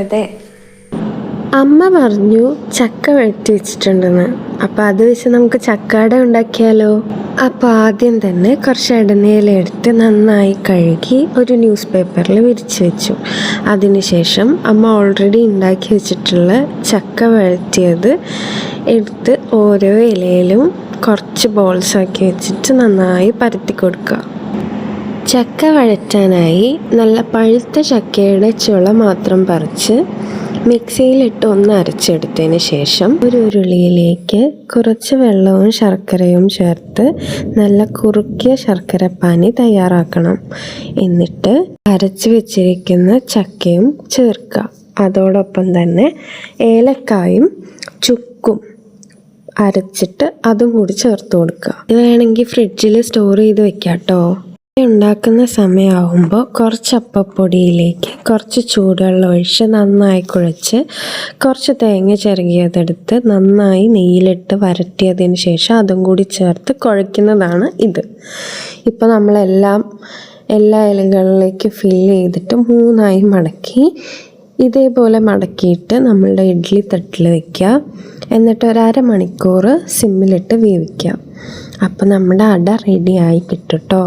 അതെ, അമ്മ പറഞ്ഞു ചക്ക വെട്ടി വെച്ചിട്ടുണ്ടെന്ന്. അപ്പം അത് വെച്ച് നമുക്ക് ചക്കാട ഉണ്ടാക്കിയാലോ? അപ്പോൾ ആദ്യം തന്നെ കുറച്ച് ഇടനീല എടുത്ത് നന്നായി കഴുകി ഒരു ന്യൂസ് പേപ്പറിൽ വിരിച്ച് വെച്ചു. അതിനുശേഷം അമ്മ ഓൾറെഡി ഉണ്ടാക്കി വെച്ചിട്ടുള്ള ചക്ക വഴറ്റിയത് എടുത്ത് ഓരോ ഇലയിലും കുറച്ച് ബോൾസാക്കി വെച്ചിട്ട് നന്നായി പരത്തി കൊടുക്കുക. ചക്ക വഴറ്റാനായി നല്ല പഴുത്ത ചക്കയുടെ ചുള മാത്രം പറിച്ച് മിക്സിയിലിട്ട് ഒന്ന് അരച്ചെടുത്തതിന് ശേഷം ഒരു ഉരുളിയിലേക്ക് കുറച്ച് വെള്ളവും ശർക്കരയും ചേർത്ത് നല്ല കുറുക്കിയ ശർക്കരപ്പാനി തയ്യാറാക്കണം. എന്നിട്ട് അരച്ച് വെച്ചിരിക്കുന്ന ചക്കയും ചേർക്കുക. അതോടൊപ്പം തന്നെ ഏലക്കായും ചുക്കും അരച്ചിട്ട് അതും കൂടി ചേർത്ത് കൊടുക്കുക. ഇത് വേണമെങ്കിൽ ഫ്രിഡ്ജിൽ സ്റ്റോർ ചെയ്ത് വെക്കാം കേട്ടോ. ഉണ്ടാക്കുന്ന സമയമാകുമ്പോൾ കുറച്ച് അപ്പപ്പൊടിയിലേക്ക് കുറച്ച് ചൂടുവെള്ളം ഒഴിച്ച് നന്നായി കുഴച്ച് കുറച്ച് തേങ്ങ ചിരകിയതെടുത്ത് നന്നായി നെയ്യിലിട്ട് വരട്ടിയതിന് ശേഷം അതും കൂടി ചേർത്ത് കുഴയ്ക്കുന്നതാണ് ഇത്. ഇപ്പോൾ നമ്മളെല്ലാം എല്ലാ ഇലകളിലേക്ക് ഫില്ല് ചെയ്തിട്ട് 3ആയി മടക്കി ഇതേപോലെ മടക്കിയിട്ട് നമ്മളുടെ ഇഡ്ഡലി തട്ടിൽ വയ്ക്കുക. എന്നിട്ട് ഒരു അരമണിക്കൂർ സിമ്മിലിട്ട് വേവിക്കുക. അപ്പോൾ നമ്മുടെ അട റെഡിയായി കിട്ടും കേട്ടോ.